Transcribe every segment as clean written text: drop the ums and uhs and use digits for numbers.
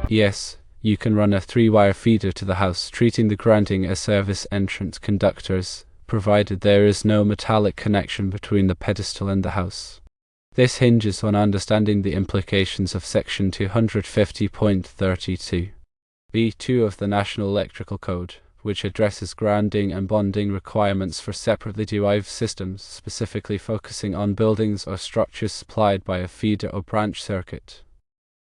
Yes, you can run a 3-wire feeder to the house, treating the grounding as service entrance conductors, provided there is no metallic connection between the pedestal and the house. This hinges on understanding the implications of Section 250.32 (b)(2) of the National Electrical Code, which addresses grounding and bonding requirements for separately derived systems, specifically focusing on buildings or structures supplied by a feeder or branch circuit.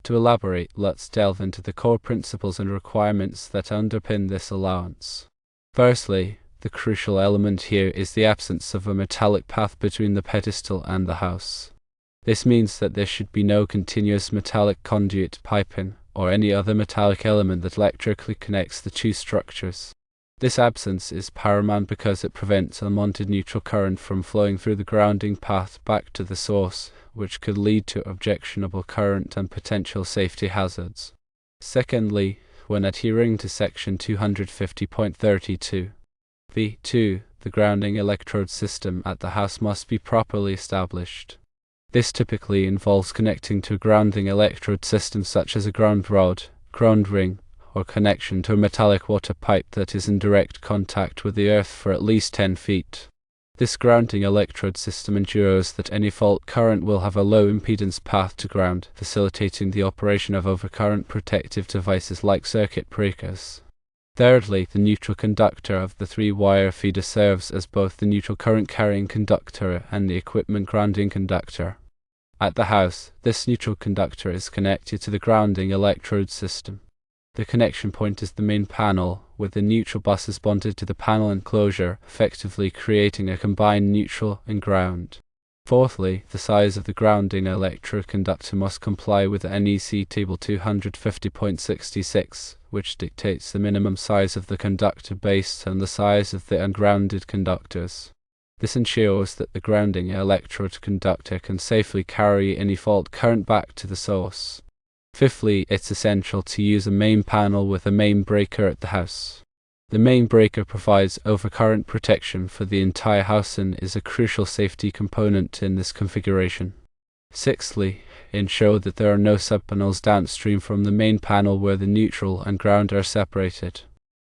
To elaborate, let's delve into the core principles and requirements that underpin this allowance. Firstly, the crucial element here is the absence of a metallic path between the pedestal and the house. This means that there should be no continuous metallic conduit piping or any other metallic element that electrically connects the two structures. This absence is paramount because it prevents unwanted neutral current from flowing through the grounding path back to the source, which could lead to objectionable current and potential safety hazards. Secondly, when adhering to Section 250.32 (b)(2), the grounding electrode system at the house must be properly established. This typically involves connecting to a grounding electrode system such as a ground rod, ground ring, or connection to a metallic water pipe that is in direct contact with the earth for at least 10 feet. This grounding electrode system ensures that any fault current will have a low impedance path to ground, facilitating the operation of overcurrent protective devices like circuit breakers. Thirdly, the neutral conductor of the 3-wire feeder serves as both the neutral current carrying conductor and the equipment grounding conductor. At the house, this neutral conductor is connected to the grounding electrode system. The connection point is the main panel, with the neutral buses bonded to the panel enclosure, effectively creating a combined neutral and ground. Fourthly, the size of the grounding electrode conductor must comply with NEC Table 250.66, which dictates the minimum size of the conductor based on the size of the ungrounded conductors. This ensures that the grounding electrode conductor can safely carry any fault current back to the source. Fifthly, it's essential to use a main panel with a main breaker at the house. The main breaker provides overcurrent protection for the entire house and is a crucial safety component in this configuration. Sixthly, ensure that there are no subpanels downstream from the main panel where the neutral and ground are separated.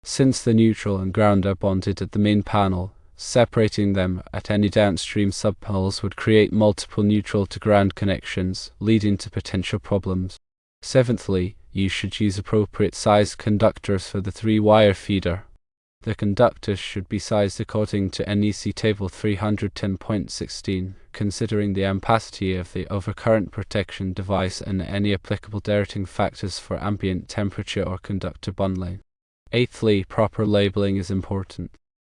Since the neutral and ground are bonded at the main panel, separating them at any downstream subpanels would create multiple neutral to ground connections, leading to potential problems. Seventhly, you should use appropriate sized conductors for the 3-wire feeder. The conductors should be sized according to NEC Table 310.16, considering the ampacity of the overcurrent protection device and any applicable directing factors for ambient temperature or conductor bundling. Eighthly, proper labeling is important.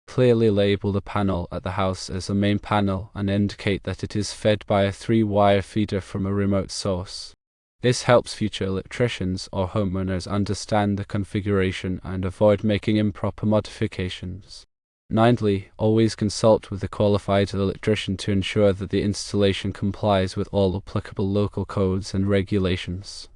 Clearly label the panel at the house as a main panel and indicate that it is fed by a 3-wire feeder from a remote source. This helps future electricians or homeowners understand the configuration and avoid making improper modifications. Ninthly, always consult with a qualified electrician to ensure that the installation complies with all applicable local codes and regulations.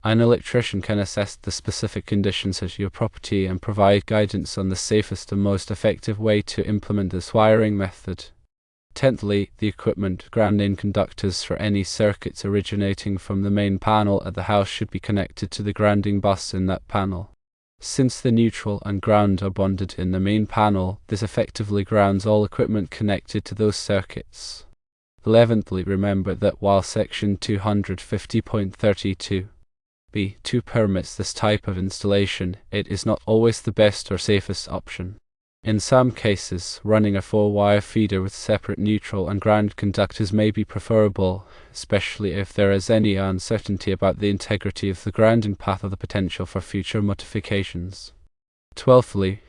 An electrician can assess the specific conditions at your property and provide guidance on the safest and most effective way to implement this wiring method. Tenthly, the equipment grounding conductors for any circuits originating from the main panel at the house should be connected to the grounding bus in that panel. Since the neutral and ground are bonded in the main panel, this effectively grounds all equipment connected to those circuits. 11thly, remember that while Section 250.32 (b)(2) permits this type of installation, it is not always the best or safest option. In some cases, running a 4-wire feeder with separate neutral and ground conductors may be preferable, especially if there is any uncertainty about the integrity of the grounding path or the potential for future modifications. 12thly,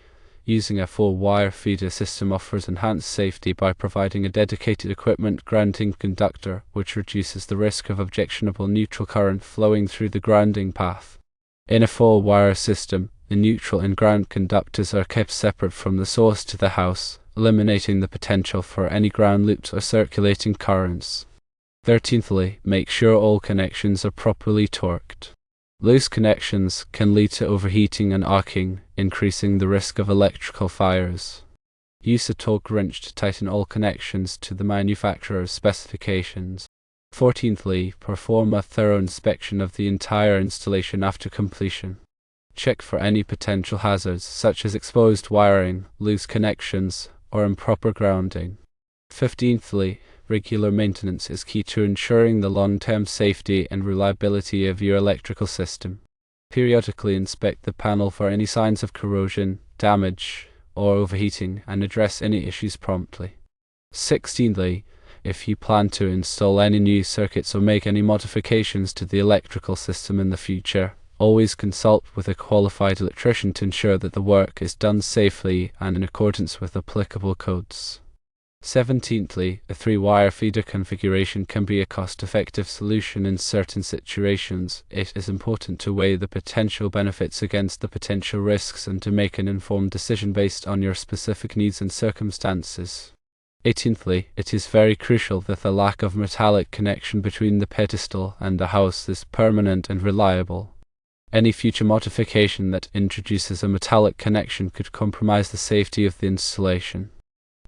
using a 4-wire feeder system offers enhanced safety by providing a dedicated equipment grounding conductor, which reduces the risk of objectionable neutral current flowing through the grounding path. In a 4-wire system, the neutral and ground conductors are kept separate from the source to the house, eliminating the potential for any ground loops or circulating currents. 13thly, make sure all connections are properly torqued. Loose connections can lead to overheating and arcing, increasing the risk of electrical fires. Use a torque wrench to tighten all connections to the manufacturer's specifications. 14thly, perform a thorough inspection of the entire installation after completion. Check for any potential hazards such as exposed wiring, loose connections, or improper grounding. 15thly, regular maintenance is key to ensuring the long-term safety and reliability of your electrical system. Periodically inspect the panel for any signs of corrosion, damage, or overheating and address any issues promptly. 16thly, if you plan to install any new circuits or make any modifications to the electrical system in the future, always consult with a qualified electrician to ensure that the work is done safely and in accordance with applicable codes. 17thly, a 3-wire feeder configuration can be a cost-effective solution in certain situations. It is important to weigh the potential benefits against the potential risks and to make an informed decision based on your specific needs and circumstances. 18thly, it is very crucial that the lack of metallic connection between the pedestal and the house is permanent and reliable. Any future modification that introduces a metallic connection could compromise the safety of the installation.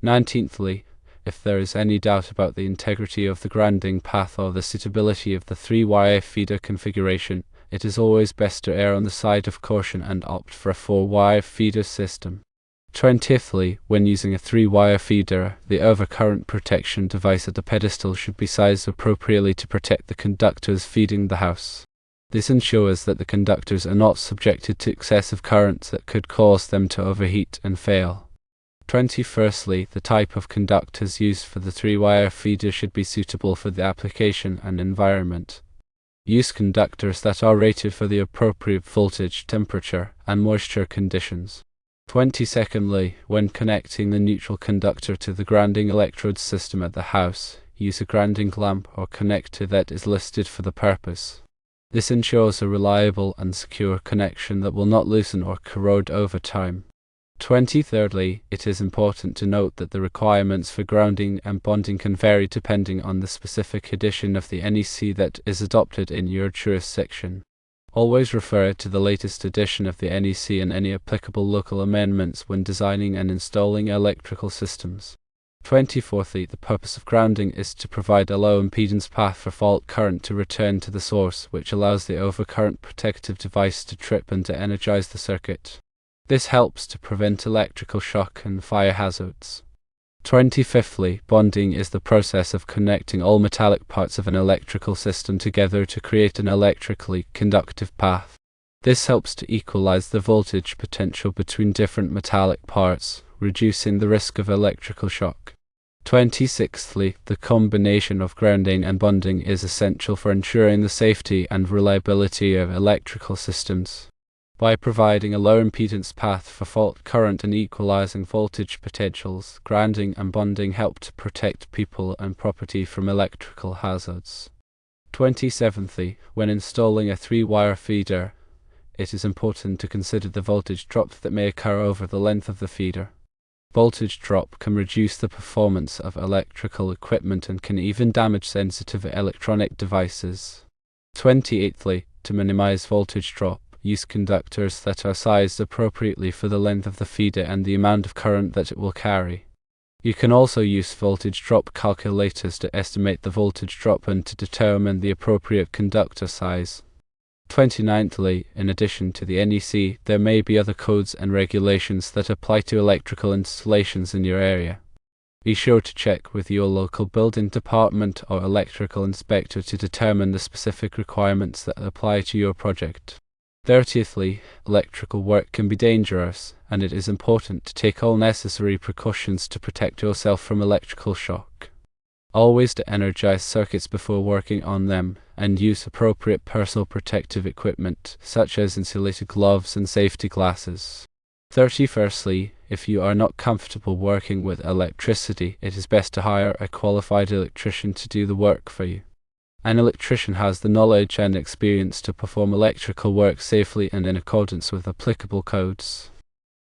19thly, if there is any doubt about the integrity of the grounding path or the suitability of the 3-wire feeder configuration, it is always best to err on the side of caution and opt for a 4-wire feeder system. 20thly, when using a 3-wire feeder, the overcurrent protection device at the pedestal should be sized appropriately to protect the conductors feeding the house. This ensures that the conductors are not subjected to excessive currents that could cause them to overheat and fail. 21stly, the type of conductors used for the 3-wire feeder should be suitable for the application and environment. Use conductors that are rated for the appropriate voltage, temperature, and moisture conditions. 22ndly, when connecting the neutral conductor to the grounding electrode system at the house, use a grounding lamp or connector that is listed for the purpose. This ensures a reliable and secure connection that will not loosen or corrode over time. 23rdly, it is important to note that the requirements for grounding and bonding can vary depending on the specific edition of the NEC that is adopted in your jurisdiction. Always refer to the latest edition of the NEC and any applicable local amendments when designing and installing electrical systems. 24thly, the purpose of grounding is to provide a low impedance path for fault current to return to the source, which allows the overcurrent protective device to trip and to energize the circuit. This helps to prevent electrical shock and fire hazards. 25thly, bonding is the process of connecting all metallic parts of an electrical system together to create an electrically conductive path. This helps to equalize the voltage potential between different metallic parts, reducing the risk of electrical shock. 26thly, the combination of grounding and bonding is essential for ensuring the safety and reliability of electrical systems. By providing a low impedance path for fault current and equalizing voltage potentials, grounding and bonding help to protect people and property from electrical hazards. 27thly, when installing a 3-wire feeder, it is important to consider the voltage drop that may occur over the length of the feeder. Voltage drop can reduce the performance of electrical equipment and can even damage sensitive electronic devices. 28thly, to minimize voltage drop, use conductors that are sized appropriately for the length of the feeder and the amount of current that it will carry. You can also use voltage drop calculators to estimate the voltage drop and to determine the appropriate conductor size. 29thly, in addition to the NEC, there may be other codes and regulations that apply to electrical installations in your area. Be sure to check with your local building department or electrical inspector to determine the specific requirements that apply to your project. 30thly, electrical work can be dangerous, and it is important to take all necessary precautions to protect yourself from electrical shock. Always to energize circuits before working on them, and use appropriate personal protective equipment, such as insulated gloves and safety glasses. 31stly, if you are not comfortable working with electricity, it is best to hire a qualified electrician to do the work for you. An electrician has the knowledge and experience to perform electrical work safely and in accordance with applicable codes.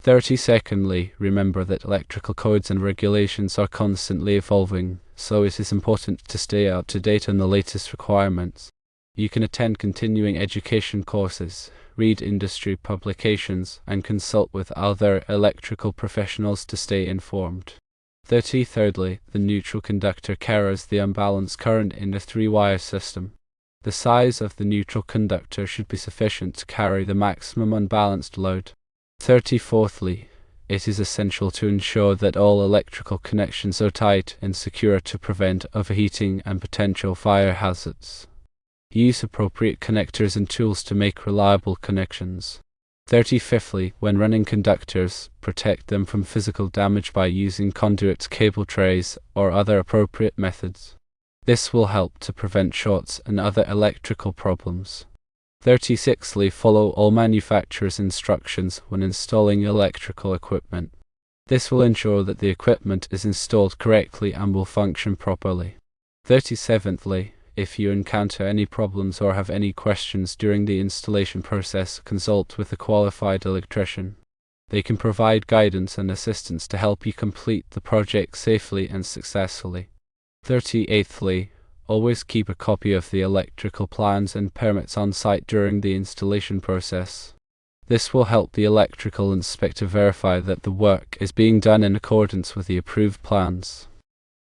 32ndly, remember that electrical codes and regulations are constantly evolving, so it is important to stay up to date on the latest requirements. You can attend continuing education courses, read industry publications, and consult with other electrical professionals to stay informed. Thirdly, the neutral conductor carries the unbalanced current in a 3-wire system. The size of the neutral conductor should be sufficient to carry the maximum unbalanced load. 34thly, it is essential to ensure that all electrical connections are tight and secure to prevent overheating and potential fire hazards. Use appropriate connectors and tools to make reliable connections. 35thly, when running conductors, protect them from physical damage by using conduits, cable trays, or other appropriate methods. This will help to prevent shorts and other electrical problems. 36thly, follow all manufacturer's instructions when installing electrical equipment. This will ensure that the equipment is installed correctly and will function properly. 37thly, if you encounter any problems or have any questions during the installation process, consult with a qualified electrician. They can provide guidance and assistance to help you complete the project safely and successfully. 38thly, always keep a copy of the electrical plans and permits on site during the installation process. This will help the electrical inspector verify that the work is being done in accordance with the approved plans.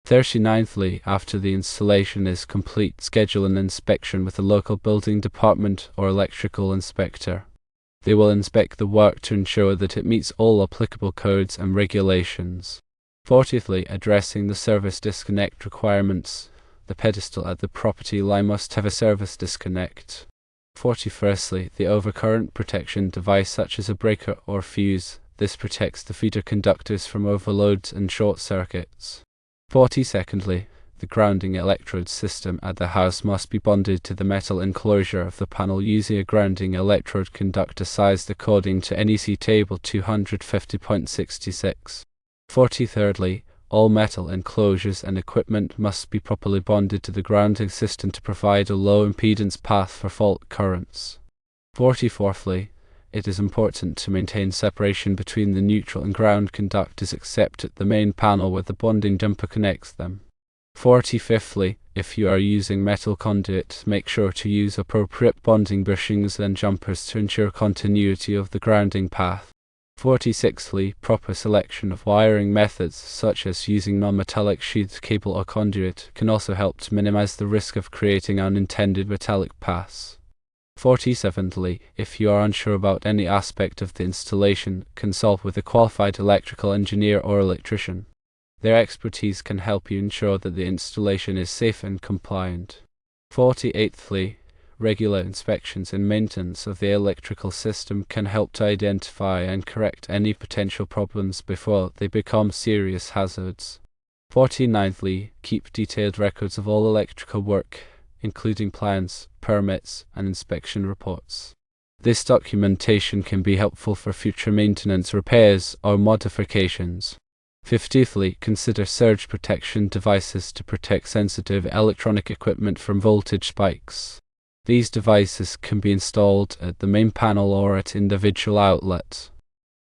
39thly, after the installation is complete, schedule an inspection with the local building department or electrical inspector. They will inspect the work to ensure that it meets all applicable codes and regulations. 40thly, addressing the service disconnect requirements. The pedestal at the property line must have a service disconnect. 41stly, the overcurrent protection device such as a breaker or fuse. This protects the feeder conductors from overloads and short circuits. 42ndly, the grounding electrode system at the house must be bonded to the metal enclosure of the panel using a grounding electrode conductor sized according to NEC table 250.66. 43rdly, all metal enclosures and equipment must be properly bonded to the grounding system to provide a low impedance path for fault currents. 44thly, it is important to maintain separation between the neutral and ground conductors except at the main panel where the bonding jumper connects them. 45thly, if you are using metal conduit, make sure to use appropriate bonding bushings and jumpers to ensure continuity of the grounding path. 46thly, proper selection of wiring methods such as using non-metallic sheath cable or conduit can also help to minimize the risk of creating unintended metallic paths. 47thly, if you are unsure about any aspect of the installation, consult with a qualified electrical engineer or electrician. Their expertise can help you ensure that the installation is safe and compliant. 48thly, regular inspections and maintenance of the electrical system can help to identify and correct any potential problems before they become serious hazards. 49thly, keep detailed records of all electrical work, including plans, permits, and inspection reports. This documentation can be helpful for future maintenance, repairs, or modifications. 50thly, consider surge protection devices to protect sensitive electronic equipment from voltage spikes. These devices can be installed at the main panel or at individual outlets.